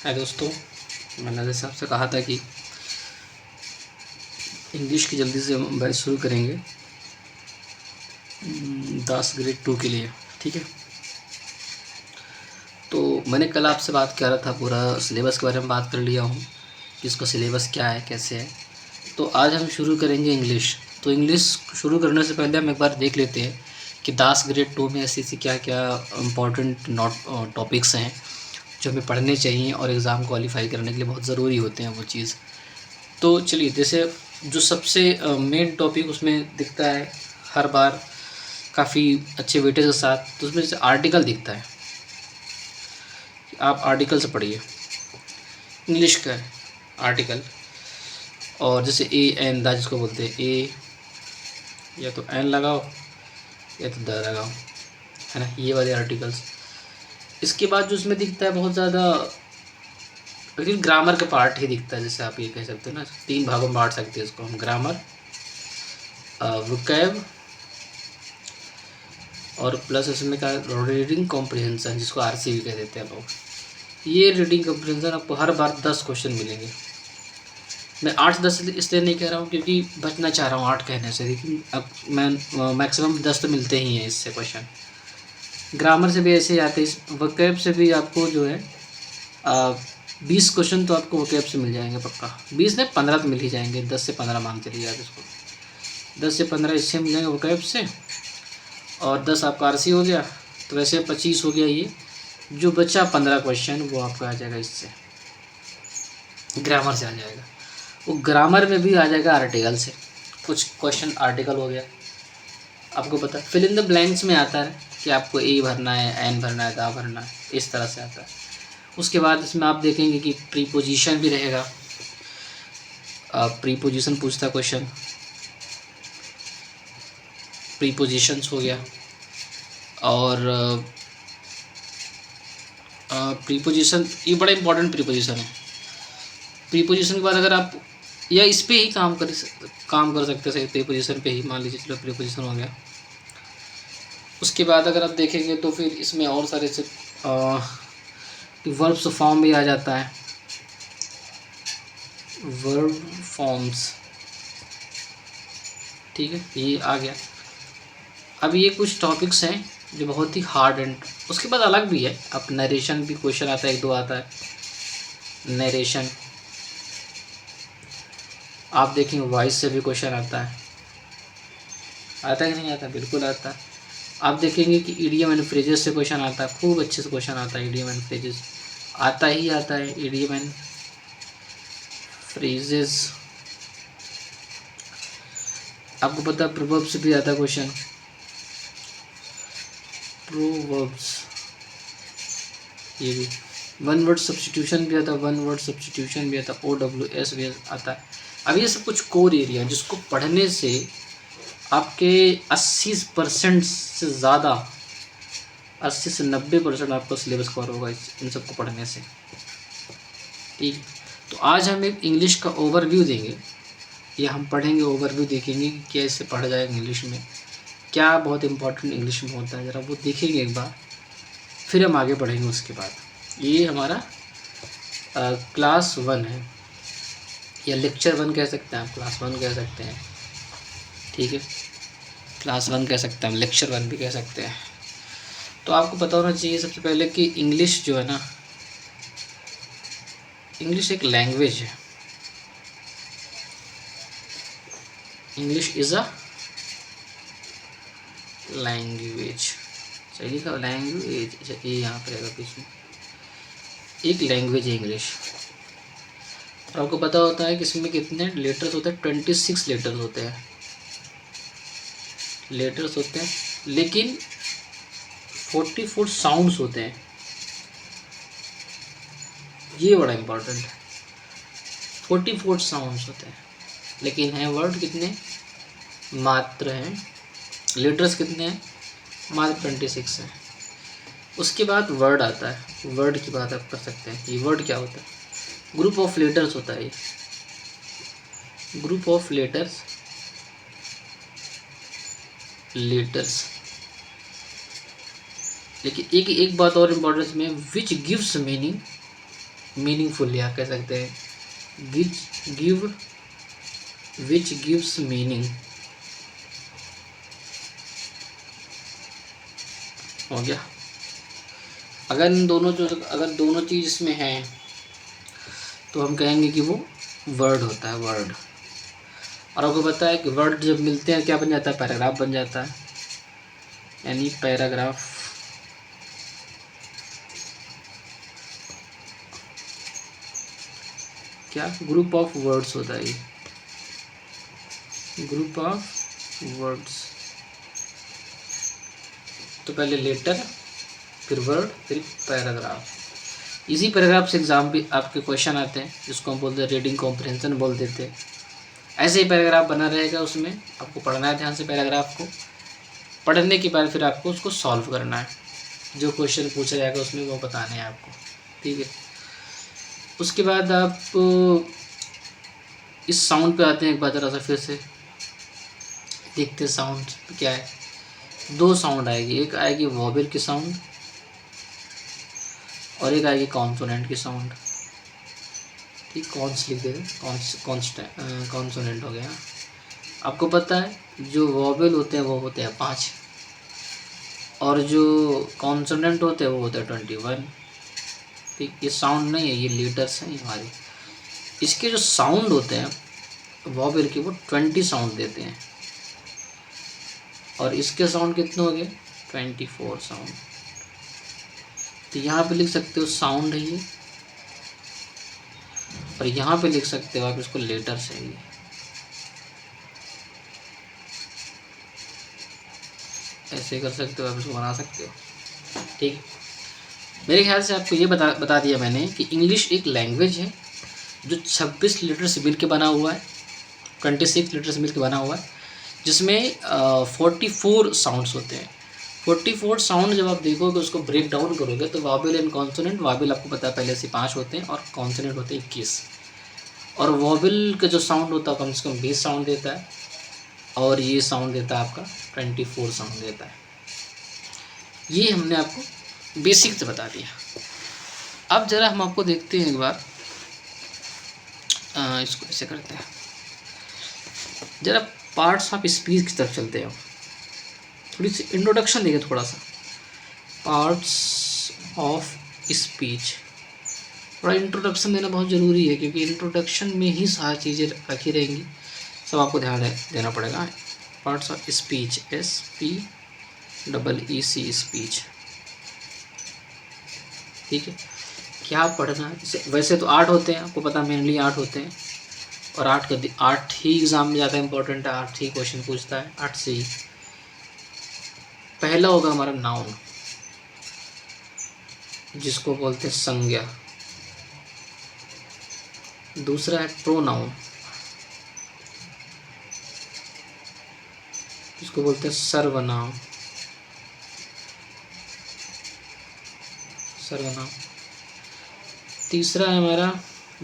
हाय दोस्तों, मैंने जैसे आपसे कहा था कि इंग्लिश की जल्दी से हम बैच शुरू करेंगे 10 ग्रेड 2 के लिए। ठीक है, तो मैंने कल आपसे बात कर रहा था, पूरा सिलेबस के बारे में बात कर लिया हूँ कि इसका सिलेबस क्या है, कैसे है। तो आज हम शुरू करेंगे इंग्लिश। तो इंग्लिश शुरू करने से पहले हम एक बार देख लेते हैं कि 10 ग्रेड 2 में ऐसी क्या क्या इम्पोर्टेंट टॉपिक्स हैं जो हमें पढ़ने चाहिए और एग्ज़ाम क्वालिफाई करने के लिए बहुत ज़रूरी होते हैं वो चीज़। तो चलिए, जैसे जो सबसे मेन टॉपिक उसमें दिखता है हर बार काफ़ी अच्छे वेटेज के साथ, तो उसमें जैसे आर्टिकल दिखता है। आप आर्टिकल से पढ़िए, इंग्लिश का है आर्टिकल। और जैसे ए एन दा जिसको बोलते हैं, ए या तो एन लगाओ या तो द लगाओ, है ना, ये वाले आर्टिकल्स। इसके बाद जो उसमें दिखता है बहुत ज़्यादा, लेकिन ग्रामर का पार्ट ही दिखता है। जैसे आप ये कह सकते हैं ना, 3 भागों में बांट सकते हैं इसको हम, ग्रामर, वोकैब और प्लस इसमें का रीडिंग कॉम्प्रिहेंशन, जिसको आरसी भी कह देते हैं लोग। ये रीडिंग कॉम्प्रिहेंशन आपको हर बार 10 क्वेश्चन मिलेंगे। मैं 8-10 इसलिए नहीं कह रहा हूँ क्योंकि बचना चाह रहा हूँ 8 कहने से, लेकिन अब मैं मैक्सिमम 10 तो मिलते ही हैं इससे क्वेश्चन। ग्रामर से भी ऐसे ही आते हैं, वोकैब से भी आपको जो है 20 क्वेश्चन तो आपको वोकैब से मिल जाएंगे पक्का। 20 नहीं, 15 तो मिल ही जाएंगे, 10 से 15 मान चलिए आप इसको। 10 से 15 इससे मिल जाएंगे वोकैब से, और 10 आपका आरसी हो गया, तो वैसे 25 हो गया। ये जो बचा 15 क्वेश्चन वो आपका आ जाएगा इससे, ग्रामर से आ जाएगा। वो ग्रामर में भी आ जाएगा आर्टिकल से, कुछ क्वेश्चन आर्टिकल हो गया। आपको पता फिल इन द ब्लैंक्स में आता है कि आपको ए भरना है, एन भरना है, दा भरना है, इस तरह से आता है। उसके बाद इसमें आप देखेंगे कि प्रीपोजिशन भी रहेगा। प्रीपोजिशन पूछता क्वेश्चन, प्रीपोजिशंस हो गया। और प्रीपोजिशन ये बड़ा इंपॉर्टेंट प्रीपोजिशन है। प्रीपोजिशन के बाद अगर आप या इस पे ही काम कर सकते हैं, प्रीपोजिशन पे ही मान लीजिए, चलो प्रीपोजिशन हो गया। उसके बाद अगर आप देखेंगे तो फिर इसमें और सारे से वर्ब्स फॉर्म भी आ जाता है, वर्ब फॉर्म्स। ठीक है, ये आ गया। अब ये कुछ टॉपिक्स हैं जो बहुत ही हार्ड एंड, उसके बाद अलग भी है। अब नरेशन भी क्वेश्चन आता है, 1-2 आता है नरेशन। आप देखेंगे वॉइस से भी क्वेश्चन आता है कि नहीं आता? बिल्कुल आता है। आप देखेंगे कि ईडियम एंड फ्रेजेस से क्वेश्चन आता है, खूब अच्छे से क्वेश्चन आता है। ईडियम एंड फ्रेजेस आता ही आता है, ईडियम एंड फ्रेजेस। आपको पता है प्रोवर्ब्स से भी आता है क्वेश्चन, प्रोवर्ब्स। ये भी वन वर्ड सब्स्टिट्यूशन भी आता है, वन वर्ड सब्स्टिट्यूशन भी आता है, OWS भी आता है। अब ये सब कुछ कोर एरिया जिसको पढ़ने से आपके 80% से ज़्यादा, 80 से 90% आपका सिलेबस कवर होगा इन सबको पढ़ने से। ठीक, तो आज हम एक इंग्लिश का ओवरव्यू देंगे, या हम पढ़ेंगे ओवरव्यू, देखेंगे कि कैसे पढ़ा जाए इंग्लिश में, क्या बहुत इंपॉर्टेंट इंग्लिश में होता है, ज़रा वो देखेंगे एक बार, फिर हम आगे बढ़ेंगे उसके बाद। ये हमारा क्लास 1 है, या लेक्चर 1 कह सकते हैं आप, क्लास 1 कह सकते हैं। ठीक है, क्लास 1 कह सकते हैं हम, लेक्चर 1 भी कह सकते हैं। तो आपको पता होना चाहिए सबसे पहले कि इंग्लिश जो है ना, इंग्लिश एक लैंग्वेज है। इंग्लिश इज़ अ लैंग्वेज, सही लिखा, लैंग्वेज। अच्छा, ये यहाँ पर रहेगा बीच में, एक लैंग्वेज है इंग्लिश। और आपको पता होता है कि इसमें कितने लेटर्स होते हैं? 26 लेटर्स होते हैं, लेकिन 44 साउंड्स होते हैं। ये बड़ा इंपॉर्टेंट है, 44 साउंड्स होते हैं, लेकिन हैं वर्ड कितने? मात्र हैं। लेटर्स कितने हैं? मात्र 26 हैं। उसके बाद वर्ड आता है, वर्ड की बात आप कर सकते हैं। ये वर्ड क्या होता है? ग्रुप ऑफ लेटर्स होता है। ये ग्रुप ऑफ लेटर्स लेकिन एक बात और इम्पोर्टेंस में, विच गिव्स मीनिंग मीनिंगफुल या कह सकते हैं गिव विच गिव्स मीनिंग। हो गया। अगर इन दोनों जो अगर दोनों चीज़ इसमें हैं तो हम कहेंगे कि वो वर्ड होता है, वर्ड। और आपको पता है कि वर्ड जब मिलते हैं क्या बन जाता है, पैराग्राफ बन जाता है, यानी पैराग्राफ। क्या ग्रुप ऑफ वर्ड्स होता है ये, ग्रुप ऑफ वर्ड्स। तो पहले लेटर, फिर वर्ड, फिर पैराग्राफ। इसी पैराग्राफ से एग्जाम भी आपके क्वेश्चन आते हैं, जिसको हम बोलते हैं रीडिंग कॉम्प्रिहेंशन बोल देते हैं। ऐसे ही पैराग्राफ बना रहेगा, उसमें आपको पढ़ना है ध्यान से पैराग्राफ को। पढ़ने के बाद फिर आपको उसको सॉल्व करना है, जो क्वेश्चन पूछा जाएगा उसमें वो बताने हैं आपको, ठीक है। उसके बाद आप इस साउंड पे आते हैं एक बार ज़रा सा फिर से देखते हैं साउंड क्या है। दो साउंड आएगी, एक आएगी वॉवेल की साउंड और एक आएगी कॉन्सोनेंट की साउंड। ठीक, कॉन्स लिख देते, कॉन्सोनेंट हो गया। आपको पता है जो वॉवेल होते हैं वो होते हैं 5 और जो कॉन्सोनेंट होते हैं वो होते हैं 21। ठीक, ये साउंड नहीं है, ये लीटर्स हैं हमारे। इसके जो साउंड होते हैं वॉवेल के वो 20 साउंड देते हैं और इसके साउंड कितने हो गए 24 साउंड। तो यहाँ पे लिख सकते हो साउंड है ये, और यहाँ पे लिख सकते हो आप इसको लेटर्स है ये। ऐसे कर सकते हो आप, इसको बना सकते हो। ठीक, मेरे ख्याल से आपको ये बता दिया मैंने कि इंग्लिश एक लैंग्वेज है जो 26 लीटर से मिल के बना हुआ है, 26 लीटर से मिल के बना हुआ है, जिसमें 44 साउंड्स होते हैं। 44 साउंड जब आप देखोगे उसको ब्रेक डाउन करोगे तो वॉवेल एंड कॉन्सोनेंट, वॉवेल आपको पता है पहले से 5 होते हैं और कॉन्सोनेंट होते हैं 21। और वॉवेल का जो साउंड होता है कम से कम 20 साउंड देता है और ये साउंड देता है आपका 24 साउंड देता है। ये हमने आपको बेसिक से बता दिया। अब ज़रा हम आपको देखते हैं एक बार, इसको ऐसे करते हैं, ज़रा पार्ट्स ऑफ स्पीच की तरफ चलते हैं। थोड़ी सी इंट्रोडक्शन देंगे, थोड़ा सा पार्ट्स ऑफ स्पीच। थोड़ा इंट्रोडक्शन देना बहुत ज़रूरी है क्योंकि इंट्रोडक्शन में ही सारी चीज़ें रखी रहेंगी, सब आपको ध्यान देना पड़ेगा। Parts of speech, SPEEC speech. ठीक है, क्या पढ़ना है। वैसे तो 8 होते हैं, आपको पता मेनली 8 होते हैं और 8 ही एग्ज़ाम में ज़्यादा इंपॉर्टेंट है, 8 ही क्वेश्चन पूछता है, 8 से ही। पहला होगा हमारा नाउन, जिसको बोलते हैं संज्ञा। दूसरा है प्रोनाउन, जिसको बोलते हैं सर्वनाम। सर्वनाम। तीसरा है हमारा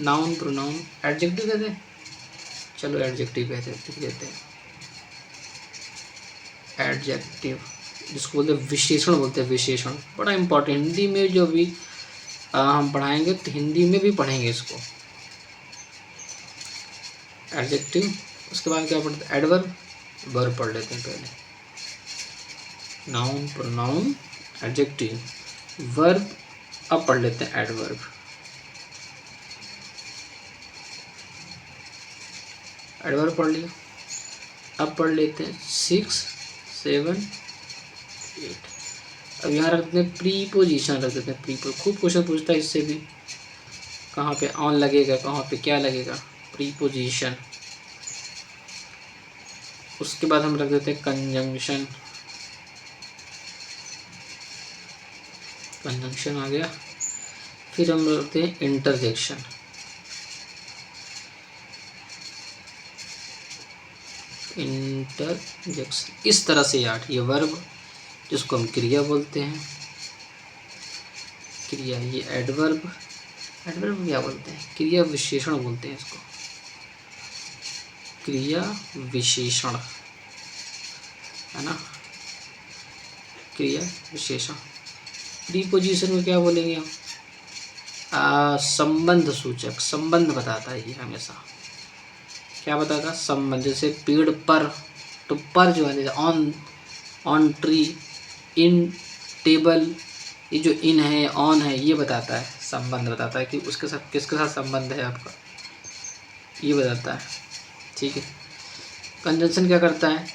नाउन, प्रोनाउन, एडजेक्टिव कहते हैं, चलो एडजेक्टिव कहते हैं एडजेक्टिव, जिसको बोलते हैं विशेषण, बोलते हैं विशेषण। बड़ा इम्पोर्टेंट, हिंदी में जो भी हम पढ़ाएंगे तो हिंदी में भी पढ़ेंगे इसको, एडजेक्टिव। उसके बाद क्या पढ़ते हैं, एडवर्ब, वर्ब पढ़ लेते हैं पहले। Noun, pronoun, adjective, verb. अब पढ़ लेते हैं एडवर्ब। एडवर्ब पढ़ लिया, अब पढ़ लेते हैं 6, 7, 8। अब यहाँ रख देते हैं प्रीपोजिशन, रख देते हैं खूब क्वेश्चन पूछता है इससे भी, कहाँ पे ऑन लगेगा, कहाँ पे क्या लगेगा, प्रीपोजिशन। उसके बाद हम रख देते हैं कंजंक्शन, कंजंक्शन आ गया। फिर हम रखते हैं इंटरजेक्शन, इंटरजेक्शन। इस तरह से 8। ये वर्ब, जिसको हम क्रिया बोलते हैं, क्रिया। ये एडवर्ब, एडवर्ब क्या बोलते हैं, क्रिया विशेषण बोलते हैं इसको, क्रिया विशेषण, है ना, क्रिया विशेषण। प्रीपोजिशन में क्या बोलेंगे हम, संबंध सूचक, संबंध बताता है ये हमेशा। क्या बताता है? संबंध। जैसे पेड़ पर, तो पर जो है on, on tree, in table, ये जो इन है, ऑन है, ये बताता है, संबंध बताता है कि उसके साथ किसके साथ संबंध है आपका, ये बताता है। ठीक है। कंजंक्शन क्या करता है?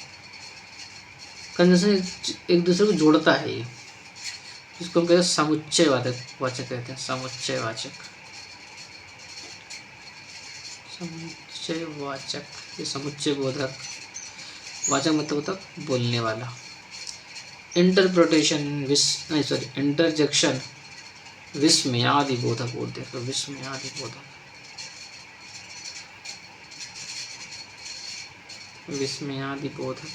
कंजंक्शन एक दूसरे को जोड़ता है ये, जिसको हम कहते हैं समुच्चय वाचक कहते हैं, समुच्चय वाचक, समुच्चय वाचक। ये समुच्चय बोधक, वाचक मतलब होता बोलने वाला। इंटरप्रिटेशन नहीं सॉरी इंटरजेक्शन विस्मयादि बोधक बोलते हैं, तो विस्मयादि बोधक, विस्मयादि बोधक।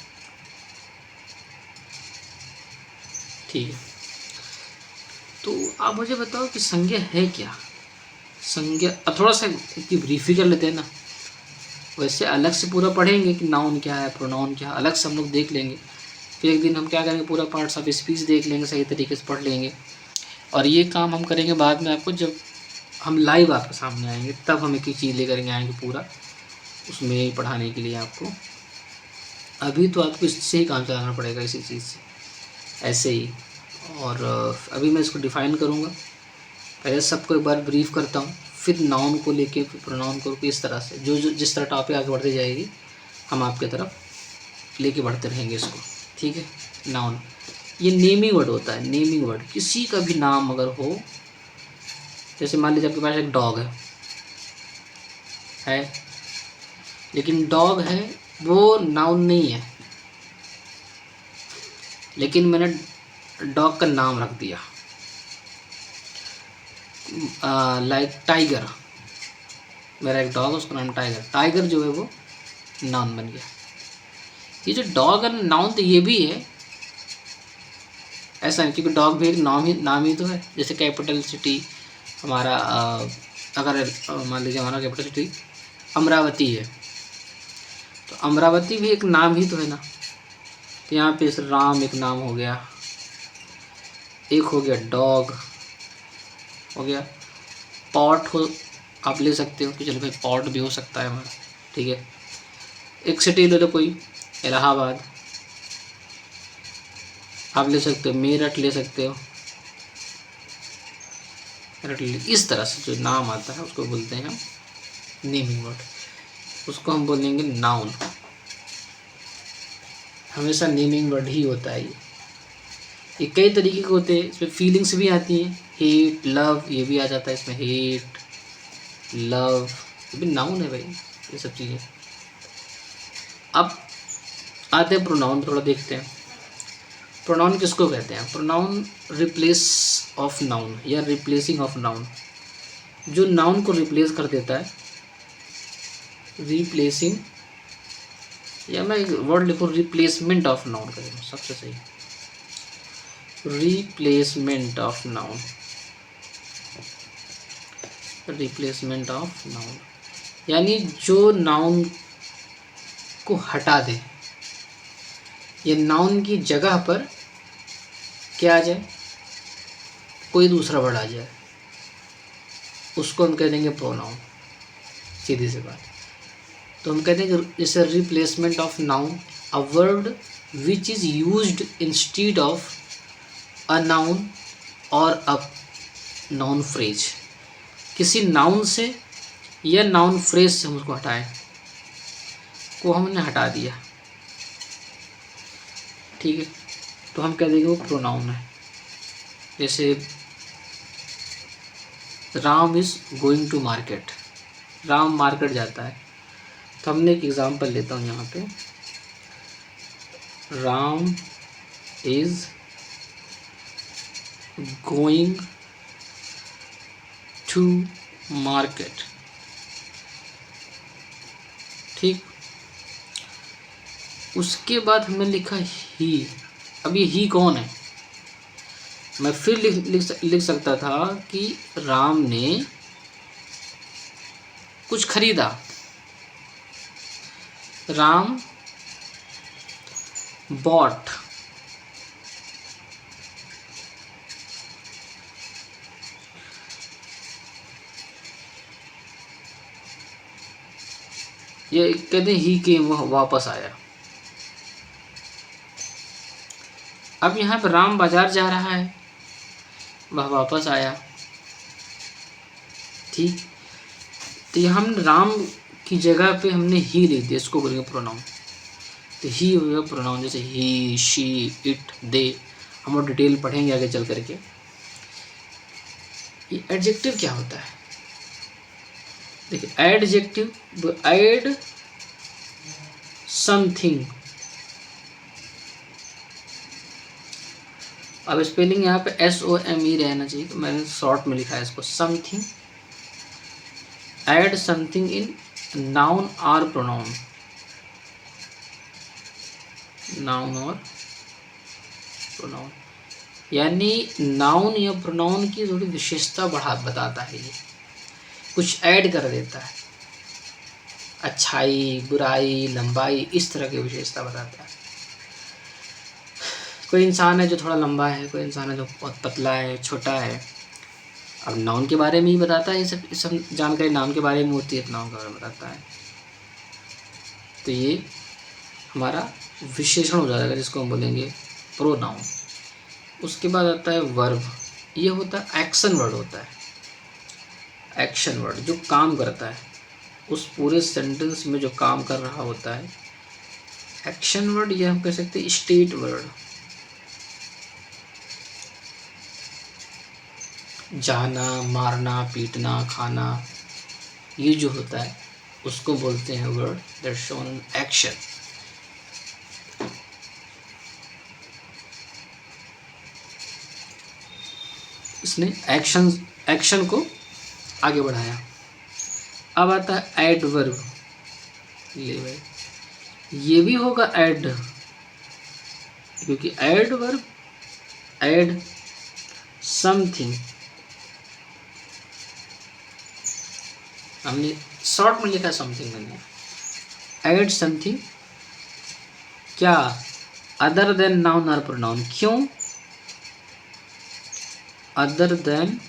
ठीक है। तो आप मुझे बताओ कि संज्ञा है क्या? संज्ञा अब थोड़ा सा इसकी ब्रीफ ही कर लेते हैं ना। वैसे अलग से पूरा पढ़ेंगे कि नाउन क्या है, प्रोनाउन क्या है, अलग से हम लोग देख लेंगे। फिर एक दिन हम क्या करेंगे, पूरा पार्ट्स ऑफ स्पीच देख लेंगे, सही तरीके से पढ़ लेंगे। और ये काम हम करेंगे बाद में, आपको जब हम लाइव आपके सामने आएंगे तब हम एक एक चीज़ लेकर आएंगे पूरा, उसमें पढ़ाने के लिए आपको। अभी तो आपको इससे ही काम चलाना पड़ेगा, इसी चीज़ से, ऐसे ही। और अभी मैं इसको डिफ़ाइन करूँगा। पहले सबको एक बार ब्रीफ करता हूँ, फिर नाउन को लेके, फिर प्रोनाउन को, इस तरह से जो जो जिस तरह टॉपिक आगे बढ़ती जाएगी हम आपके तरफ लेके बढ़ते रहेंगे इसको। ठीक है। नाउन ये नेमिंग वर्ड होता है, नेमिंग वर्ड। किसी का भी नाम अगर हो, जैसे मान लीजिए आपके पास एक डॉग है, लेकिन डॉग है वो नाउन नहीं है, लेकिन मैंने डॉग का नाम रख दिया, लाइक टाइगर। मेरा एक डॉग है, उसका नाम टाइगर। टाइगर जो है वो नाउन बन गया। ये जो डॉग है नाउन तो ये भी है, ऐसा नहीं, क्योंकि डॉग भी एक नाम ही तो है। जैसे कैपिटल सिटी हमारा, अगर मान लीजिए हमारा कैपिटल सिटी अमरावती है, तो अमरावती भी एक नाम ही तो है ना। तो यहाँ पे राम एक नाम हो गया, एक हो गया डॉग हो गया। पॉट हो आप ले सकते हो कि चलो भाई पॉट भी हो सकता है हमारा। ठीक है। एक सिटी ले लो कोई, इलाहाबाद आप ले सकते हो, मेरठ ले सकते हो, इस तरह से जो नाम आता है उसको बोलते हैं हम नेमिंग वर्ड, उसको हम बोलेंगे नाउन। हमेशा नेमिंग वर्ड ही होता है ये कई तरीके के होते हैं, इसमें फीलिंग्स भी आती हैं, हेट लव ये भी आ जाता है इसमें, हेट लव ये भी नाउन है भाई, ये सब चीज़ें। अब आते हैं प्रोनाउन, थोड़ा देखते हैं प्रोनाउन किसको कहते हैं। प्रोनाउन रिप्लेस ऑफ नाउन या रिप्लेसिंग ऑफ नाउन, जो नाउन को रिप्लेस कर देता है, रिप्लेसिंग, या मैं एक वर्ड लिखूँ रिप्लेसमेंट ऑफ नाउन करेंगे सबसे सही, replacement of noun, replacement of noun, यानी जो नाउन को हटा दे, ये नाउन की जगह पर क्या आ जाए, कोई दूसरा वर्ड आ जाए, उसको हम कह देंगे प्रोनाउन। सीधी सी बात। तो हम कहते हैं कि जैसे replacement of noun, a word which is used instead of a noun और अ नाउन फ्रेज। किसी नाउन से या नाउन फ्रेज से हम उसको हटाएं, को हमने हटा दिया, ठीक है, तो हम कह देंगे वो प्रोनाउन है। जैसे Ram is going to market, Ram market जाता है। तो हमने एक एग्जांपल लेता हूँ यहाँ पे, Ram is going to market. ठीक। उसके बाद हमने लिखा ही। अब ये ही कौन है? मैं फिर लिख सकता था कि राम ने कुछ खरीदा, राम बॉट, ये कहते हैं ही केम, वह वापस आया। अब यहाँ पर राम बाजार जा रहा है, वह वापस आया। ठीक, तो यहाँ हम राम की जगह पे हमने ही लिख दिया, इसको बोलेंगे प्रोनाउन। तो ही हो गया प्रोनाउन, जैसे ही, शी, इट, दे। हम और डिटेल पढ़ेंगे आगे चल करके। ये एडजेक्टिव क्या होता है? देखिए एडजेक्टिव, ऐड समथिंग। अब स्पेलिंग यहाँ पे SOME रहना चाहिए, तो मैंने शॉर्ट में लिखा है इसको, something. Add something in noun और प्रोनाउन, नाउन और प्रोनाउन, यानी नाउन या प्रोनाउन की थोड़ी विशेषता बताता है। ये कुछ ऐड कर देता है, अच्छाई, बुराई, लंबाई, इस तरह की विशेषता बताता है। कोई इंसान है जो थोड़ा लंबा है, कोई इंसान है जो बहुत पतला है, छोटा है। अब नाउन के बारे में ही बताता है, ये सब जानकारी नाउन के बारे में होती है, नाउन के बारे में बताता है। तो ये हमारा विशेषण हो जाएगा, जिसको हम बोलेंगे प्रोनाउन। उसके बाद आता है वर्ब। ये होता है एक्शन वर्ड होता है। एक्शन वर्ड जो काम करता है, उस पूरे सेंटेंस में जो काम कर रहा होता है, एक्शन वर्ड। ये हम कह सकते हैं स्टेट वर्ड। जाना, मारना, पीटना, खाना, ये जो होता है उसको बोलते हैं वर्ड दैट शोन एक्शन। इसने एक्शन को आगे बढ़ाया। अब आता है एडवर्ब। ले भाई, ये भी होगा ऐड, क्योंकि एडवर्ब ऐड समथिंग, हमने शॉर्ट में लिखा समथिंग, मैंने ऐड समथिंग क्या, अदर देन नाउन और प्रोनाउन। क्यों अदर देन?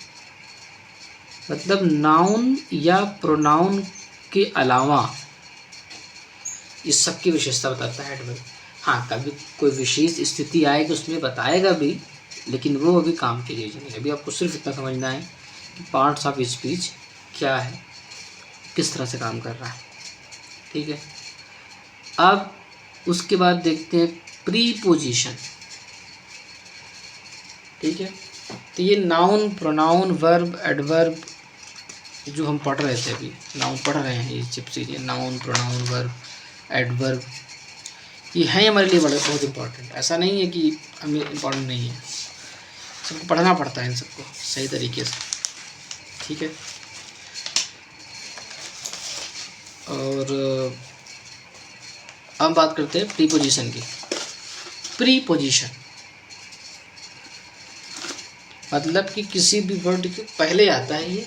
मतलब नाउन या प्रोनाउन के अलावा इस सब की विशेषता बताता है एडवर्ब। हाँ, कभी कोई विशेष स्थिति आएगी उसमें बताएगा भी, लेकिन वो अभी काम के लिए नहीं। अभी आपको सिर्फ इतना समझना है कि पार्ट्स ऑफ स्पीच क्या है, किस तरह से काम कर रहा है। ठीक है, अब उसके बाद देखते हैं प्रीपोजिशन। ठीक है, तो ये नाउन, प्रोनाउन, वर्ब, एडवर्ब जो हम पढ़ रहे थे, अभी नाउन पढ़ रहे हैं, ये चिप्स, ये नाउन, प्रोनाउन, वर्ब, एडवर्ब, ये है हमारे लिए बड़े बहुत इंपॉर्टेंट। ऐसा नहीं है कि हमें इम्पॉर्टेंट नहीं है, सबको पढ़ना पड़ता है इन सबको सही तरीके से। ठीक है, और अब बात करते हैं प्रीपोजिशन की। प्रीपोजिशन मतलब कि किसी भी वर्ड के पहले आता है, ये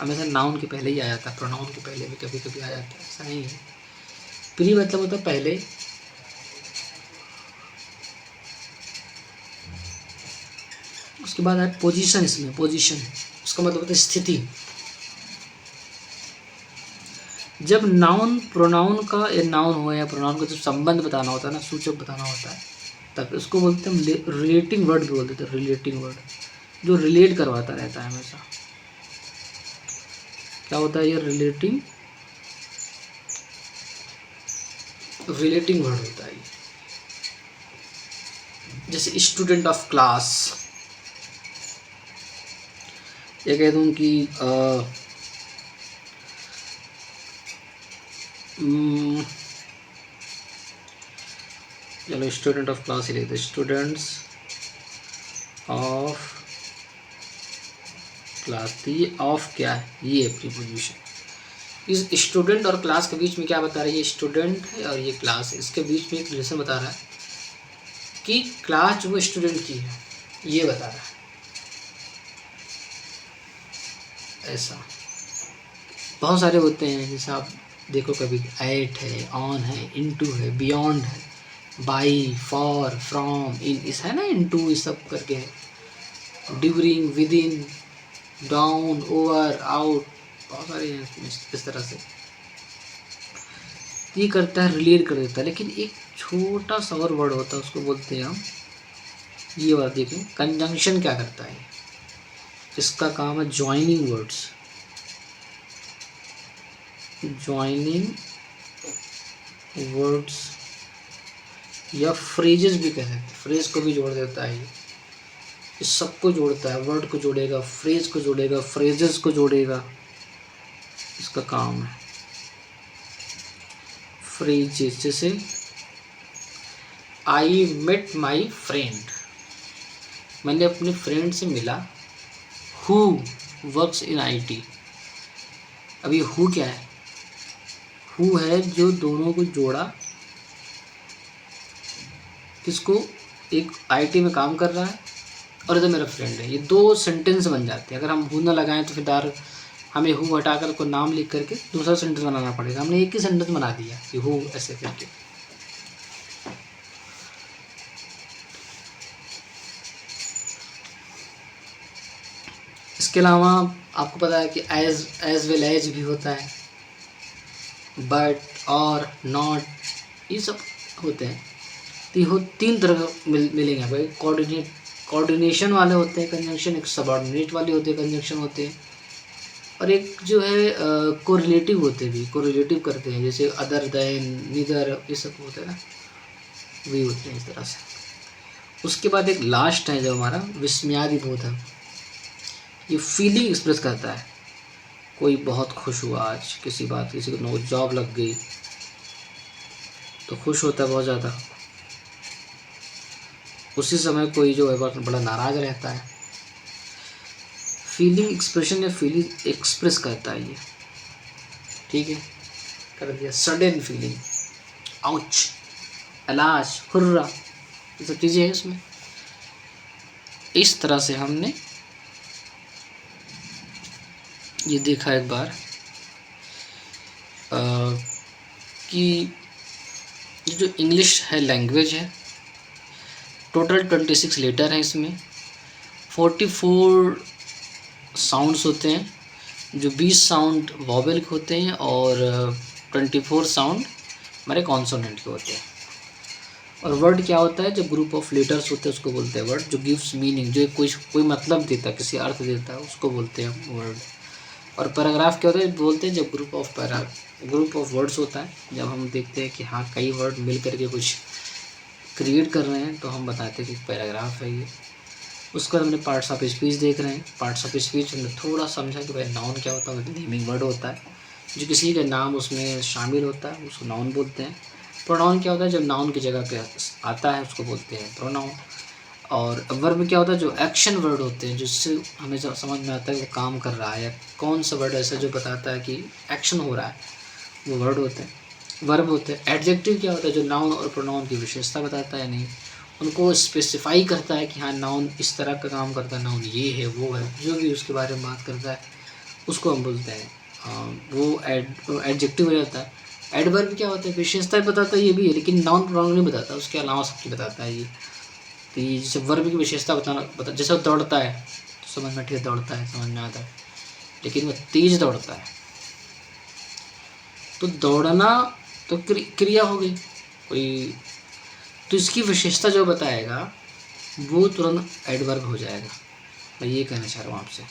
हमेशा नाउन के पहले ही आ जाता है, प्रोनाउन के पहले भी कभी कभी आ जाता है, ऐसा नहीं है। प्री मतलब होता है पहले, उसके बाद है पोजीशन। इसमें पोजीशन उसका मतलब होता है स्थिति। जब नाउन प्रोनाउन का, या नाउन हो या प्रोनाउन का जब संबंध बताना होता है ना, सूचक बताना होता है, तब उसको बोलते हैं रिलेटिंग वर्ड भी बोलते हैं। रिलेटिंग वर्ड जो रिलेट करवाता रहता है हमेशा। क्या होता है ये? रिलेटिंग वर्ड होता है। जैसे स्टूडेंट ऑफ क्लास, ये कह दूं कि चलो स्टूडेंट ऑफ क्लास ही लिख दो, स्टूडेंट्स ऑफ क्लास। तो ये ऑफ क्या है? ये प्रीपोजिशन। इस स्टूडेंट और क्लास के बीच में क्या बता रहा है? ये स्टूडेंट है और ये क्लास है, इसके बीच में एक रिलेशन बता रहा है कि क्लास जो स्टूडेंट की है, ये बता रहा है। ऐसा बहुत सारे होते हैं, जैसे आप देखो कभी एट है, ऑन है, इनटू है, बियॉन्ड है, बाई, फॉर, फ्रॉम, इन, इस है ना, इनटू, इस सब करके है, during, with in, down, over, out, बहुत सारे हैं इस तरह से। ये करता है रिलेट कर देता है, लेकिन एक छोटा सा और वर्ड होता है उसको बोलते हैं हम, ये बात देखें, कंजंक्शन क्या करता है, इसका काम है ज्वाइनिंग वर्ड्स, ज्वाइनिंग वर्ड्स या फ्रेजेस भी कह सकते हैं, फ्रेज को भी जोड़ देता है ये, इस सबको जोड़ता है, वर्ड को जोड़ेगा, फ्रेज को जोड़ेगा, फ्रेजेस को जोड़ेगा, इसका काम है फ्रेजेस। जैसे आई मेट माई फ्रेंड, मैंने अपने फ्रेंड से मिला, हु वर्क्स इन IT। अब ये हु क्या है, हु है जो दोनों को जोड़ा, किसको, एक IT में काम कर रहा है और इधर मेरा फ्रेंड है, ये दो सेंटेंस बन जाते हैं। अगर हम हु ना लगाएं तो फिर हमें हु हटाकर कोई नाम लिख करके दूसरा सेंटेंस बनाना पड़ेगा, हमने एक ही सेंटेंस बना दिया कि हु ऐसे करके। इसके अलावा आपको पता है कि एज वेल एज भी होता है, बट और नॉट, ये सब होते हैं। तो ये तीन तरह का मिलेंगे भाई, कोऑर्डिनेशन वाले होते हैं कंजंक्शन, एक सबऑर्डिनेट वाले होते हैं कंजंक्शन होते हैं, और एक जो है कोरिलेटिव होते भी, कोरिलेटिव करते हैं, जैसे अदर देन, नीदर, ये सब होते हैं ना, वही होते हैं इस तरह से। उसके बाद एक लास्ट है जो हमारा विस्मयादि बोधक, ये फीलिंग एक्सप्रेस करता है, कोई बहुत खुश हुआ आज किसी बात, किसी को जॉब लग गई तो खुश होता है बहुत ज़्यादा, उसी समय कोई जो है बड़ा नाराज़ रहता है। फीलिंग एक्सप्रेशन या फीलिंग एक्सप्रेस करता है ये, ठीक है, कर दिया। सडन फीलिंग, आउच, अलाश, हुर्रा, ये सब चीज़ें हैं इसमें। इस तरह से हमने ये देखा एक बार कि ये जो इंग्लिश है लैंग्वेज है, टोटल 26 लेटर हैं इसमें, 44 साउंड्स होते हैं, जो 20 साउंड वॉवेल के होते हैं और 24 साउंड हमारे कॉन्सोनेंट के होते हैं। और वर्ड क्या होता है, जो ग्रुप ऑफ लेटर्स होते हैं उसको बोलते हैं वर्ड, जो गिव्स मीनिंग, जो कोई मतलब देता है, किसी अर्थ देता है, उसको बोलते हैं वर्ड। और पैराग्राफ क्या होता है, बोलते हैं जब ग्रुप ऑफ वर्ड्स होता है, जब हम देखते हैं कि हाँ कई वर्ड मिल करके कुछ क्रिएट कर रहे हैं तो हम बताते हैं कि पैराग्राफ है ये। उसके बाद हमने पार्ट्स ऑफ स्पीच देख रहे हैं, पार्ट्स ऑफ स्पीच हमने थोड़ा समझा कि भाई नाउन क्या होता है, नेमिंग वर्ड होता है, जो किसी का नाम उसमें शामिल होता है उसको नाउन बोलते हैं। प्रोनाउन क्या होता है, जब नाउन की जगह पे आता है उसको बोलते हैं प्रोनाउन। और वर्ब क्या होता है, जो एक्शन वर्ड होते हैं, जिससे हमें समझ में आता है वो काम कर रहा है, या कौन सा वर्ड ऐसा जो बताता है कि एक्शन हो रहा है, वो वर्ड होते हैं, वर्ब होते हैं। एडजेक्टिव क्या होता है, जो नाउन और प्रोनाउन की विशेषता बताता है, नहीं उनको स्पेसिफाई करता है कि हाँ नाउन इस तरह का काम करता है, नाउन ये है वो है, जो भी उसके बारे में बात करता है उसको हम बोलते हैं, वो एडजेक्टिव हो जाता है। एडवर्ब क्या होता है, विशेषता बताता है ये भी है, लेकिन नाउन प्रोनाउन नहीं बताता, उसके अलावा सबकी बताता है ये। तो ये जैसे वर्ब की विशेषता बता, जैसे दौड़ता है तो समझ में, ठीक है दौड़ता है समझ में आता है, लेकिन वो तेज दौड़ता है, तो दौड़ना तो क्रिया हो गई कोई, तो इसकी विशेषता जो बताएगा वो तुरंत एडवर्ब हो जाएगा। मैं ये कहना चाह रहा हूँ आपसे।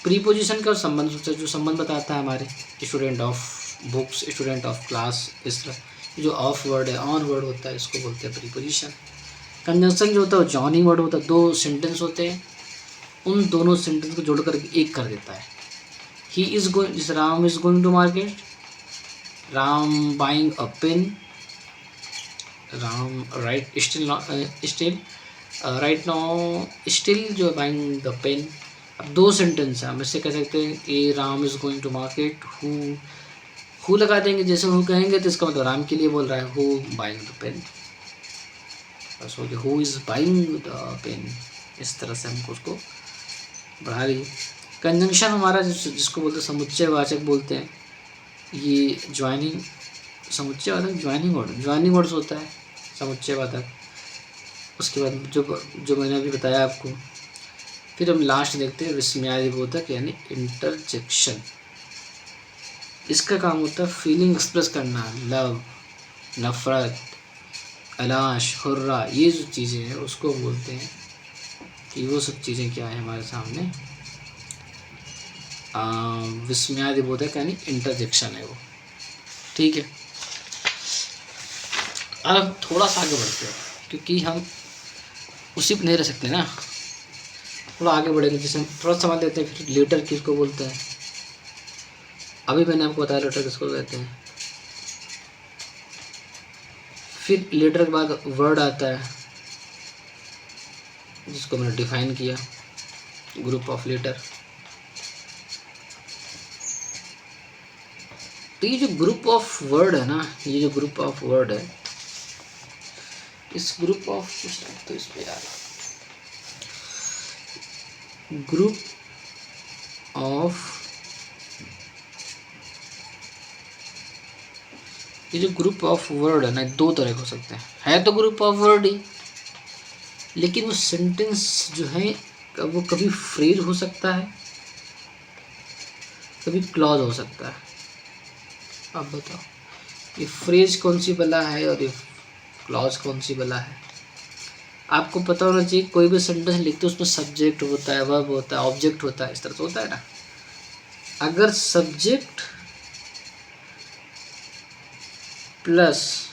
प्रीपोजिशन का संबंध सोचा, जो संबंध बताता है हमारे student of books, student of class, इस तरह जो ऑफ वर्ड है, ऑन वर्ड होता है, इसको बोलते हैं प्रीपोजिशन। कंजंक्शन जो होता है वो जॉइनिंग वर्ड होता है, दो सेंटेंस होते हैं, उन दोनों सेंटेंस को जोड़ करके एक कर देता है। ही इज़ गोइंग, जिस Ram is going to market, Ram buying a pen, Ram right still right now still जो है बाइंग द पेन। अब दो सेंटेंस है, हम इससे कह सकते हैं कि Ram is going to market, who लगा देंगे, जैसे हु कहेंगे तो इसका मतलब राम के लिए बोल रहा है, हु बाइंग द पेन, बस हो गया, who is buying the pen. इस तरह से हमको उसको बढ़ा रही। कंजंक्शन हमारा जिसको बोलते हैं समुच्चयवाचक बोलते हैं, ये ज्वाइनिंग समुच्चयवाचक ज्वाइनिंग वर्ड्स होता है समुच्चयवाचक। उसके बाद जो मैंने अभी बताया आपको, फिर हम लास्ट देखते हैं विस्मयादिबोधक यानी इंटरजेक्शन। इसका काम होता है फीलिंग एक्सप्रेस करना, लव, नफ़रत, अलाश, हुर्रा, ये जो चीज़ें हैं उसको बोलते हैं कि वो सब चीज़ें क्या है हमारे सामने विस्मयादिबोधक यानी इंटरजेक्शन है वो। ठीक है, अब थोड़ा सा आगे बढ़ते हैं क्योंकि हम उसी पे नहीं रह सकते ना, थोड़ा आगे बढ़ेंगे। जैसे हम थोड़ा समझ लेते हैं फिर लेटर किसको बोलते हैं। अभी मैंने आपको बताया लेटर किसको कहते हैं। फिर लेटर के बाद वर्ड आता है जिसको मैंने डिफाइन किया, ग्रुप ऑफ लेटर। तो ये जो ग्रुप ऑफ वर्ड है ना, ये जो ग्रुप ऑफ वर्ड है, इस ग्रुप ऑफ तो इस पे यार ग्रुप ऑफ, ये जो ग्रुप ऑफ वर्ड है ना, दो तरह के हो सकते हैं। है तो ग्रुप ऑफ वर्ड ही, लेकिन वो सेंटेंस जो है वो कभी फ्रेज हो सकता है, कभी क्लॉज हो सकता है। अब बताओ ये फ्रेज कौन सी बला है और ये क्लॉज कौन सी बला है। आपको पता होना चाहिए, कोई भी सेंटेंस लिखते हो उसमें सब्जेक्ट होता है, वर्ब होता है, ऑब्जेक्ट होता है, इस तरह से होता है ना। अगर सब्जेक्ट प्लस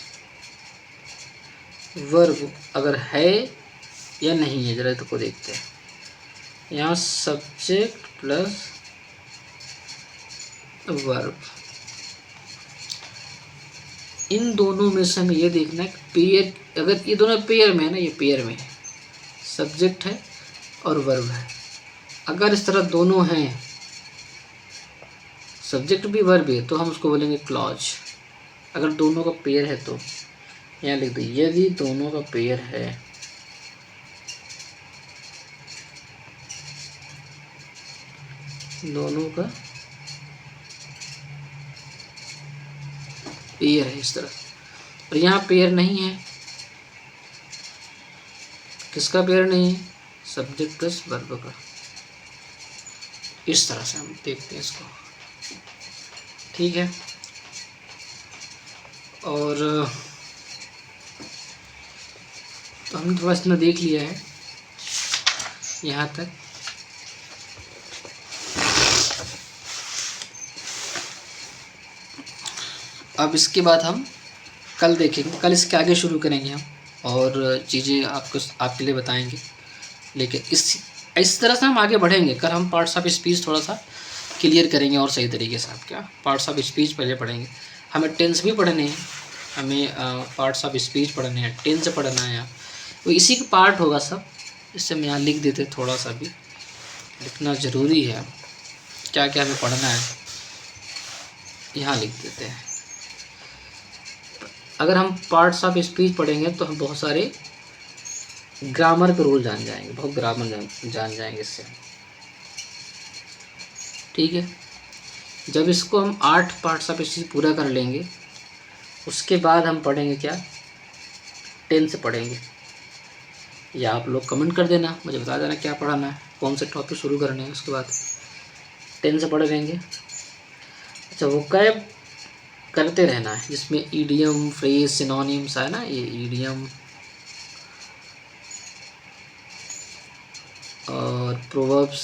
वर्ब अगर है या नहीं है, जरा तो देखते हैं। यहाँ सब्जेक्ट प्लस वर्ब, इन दोनों में से हमें ये देखना है पेयर, अगर ये दोनों पेयर में है ना, ये पेयर में है, सब्जेक्ट है और वर्ब है। अगर इस तरह दोनों हैं, सब्जेक्ट भी वर्ब भी है, तो हम उसको बोलेंगे क्लॉज। अगर दोनों का पेयर है तो यहाँ लिख दो, यदि दोनों का पेयर है, दोनों का पेयर है इस तरह। और यहाँ पेयर नहीं है, किसका पेयर नहीं है, सब्जेक्ट प्लस वर्ब का। इस तरह से हम देखते हैं इसको। ठीक है, और तो हमने थोड़ा इतना देख लिया है यहाँ तक। अब इसके बाद हम कल देखेंगे, कल इसके आगे शुरू करेंगे हम और चीज़ें आपको आपके लिए बताएंगे। लेकिन इस तरह से हम आगे बढ़ेंगे। कल हम पार्ट्स ऑफ स्पीच थोड़ा सा क्लियर करेंगे और सही तरीके से। आप क्या पार्ट्स ऑफ स्पीच पहले पढ़ेंगे, हमें टेंस भी पढ़ने हैं, हमें पार्ट्स ऑफ स्पीच पढ़ने हैं, टेंस पढ़ना है, वो इसी का पार्ट होगा सब। इससे हम यहाँ लिख देते, थोड़ा सा भी लिखना ज़रूरी है, क्या क्या हमें पढ़ना है यहाँ लिख देते हैं। अगर हम पार्ट्स ऑफ स्पीच पढ़ेंगे तो हम बहुत सारे ग्रामर के रूल जान जाएंगे, बहुत ग्रामर जान जाएंगे इससे। ठीक है, जब इसको हम 8 पार्ट्स ऑफ स्पीच पूरा कर लेंगे, उसके बाद हम पढ़ेंगे क्या, टेंस पढ़ेंगे। या आप लोग कमेंट कर देना, मुझे बता देना क्या पढ़ाना है, कौन से टॉपिक शुरू करने हैं। उसके बाद टेंस पढ़ लेंगे। अच्छा, वो कैब करते रहना है जिसमें ईडियम, फ्रेज, सिनोनिम्स है ना, ये ईडियम और प्रोवर्ब्स,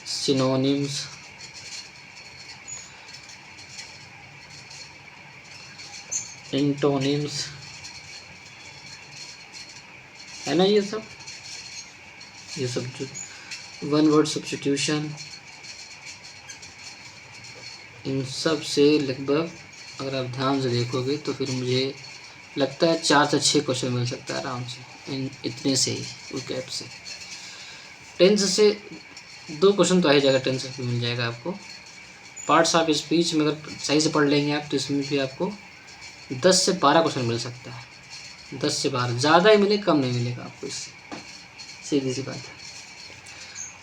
सिनोनिम्स, एंटोनिम्स है ना, ये सब जो वन वर्ड सब्स्टिट्यूशन, इन सब से लगभग अगर आप ध्यान से देखोगे तो फिर मुझे लगता है 4 से 6 क्वेश्चन मिल सकता है आराम से, इन इतने से ही वो गैप से। टेंस से 2 क्वेश्चन तो आ ही जाएगा, टेंस से भी मिल जाएगा आपको। पार्ट्स ऑफ स्पीच में अगर सही से पढ़ लेंगे आप तो इसमें भी आपको 10 से 12 क्वेश्चन मिल सकता है। 10 से 12, ज़्यादा ही मिले, कम नहीं मिलेगा आपको इससे, सीधी सी बात है।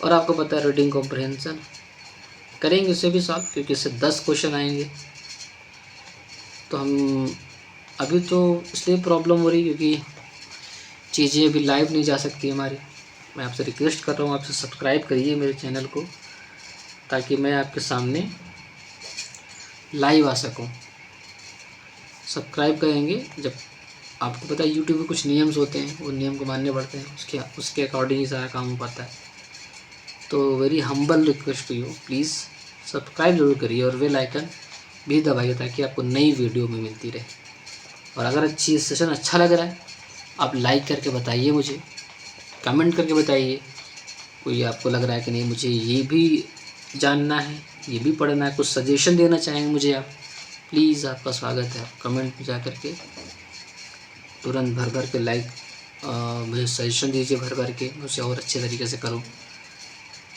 और आपको पता है रीडिंग कॉम्प्रहेंशन करेंगे उसे भी सॉल्व, क्योंकि इससे 10 क्वेश्चन आएंगे। तो हम अभी तो इसलिए प्रॉब्लम हो रही क्योंकि चीज़ें अभी लाइव नहीं जा सकती हमारी, मैं आपसे रिक्वेस्ट कर रहा हूँ, आपसे सब्सक्राइब करिए मेरे चैनल को, ताकि मैं आपके सामने लाइव आ सकूँ। सब्सक्राइब करेंगे जब, आपको पता है यूट्यूब में कुछ नियम्स होते हैं, वो नियम को मानने पड़ते हैं, उसके अकॉर्डिंग ही सारा काम हो पाता है। तो very humble request to you, please subscribe जरूर करिए और बेल आइकन भी दबाइए, ताकि आपको नई वीडियो में मिलती रहे। और अगर सेशन अच्छा लग रहा है, आप लाइक करके बताइए, मुझे कमेंट करके बताइए। कोई आपको लग रहा है कि नहीं मुझे ये भी जानना है, ये भी पढ़ना है, कुछ सजेशन देना चाहेंगे मुझे आप, प्लीज़ आपका स्वागत है। कमेंट में जा कर के तुरंत भर के लाइक मुझे सजेशन दीजिए, भर के मैं उसे और अच्छे तरीके से करूं।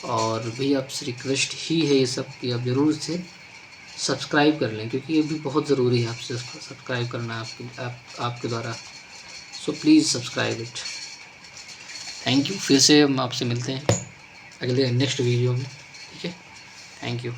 और भी आपसे रिक्वेस्ट ही है ये सब कि आप ज़रूर से सब्सक्राइब कर लें, क्योंकि ये भी बहुत ज़रूरी है आपसे सब्सक्राइब करना आपके द्वारा। So please subscribe it. Thank you. फिर से हम आपसे मिलते हैं अगले नेक्स्ट वीडियो में, ठीक है। Thank you.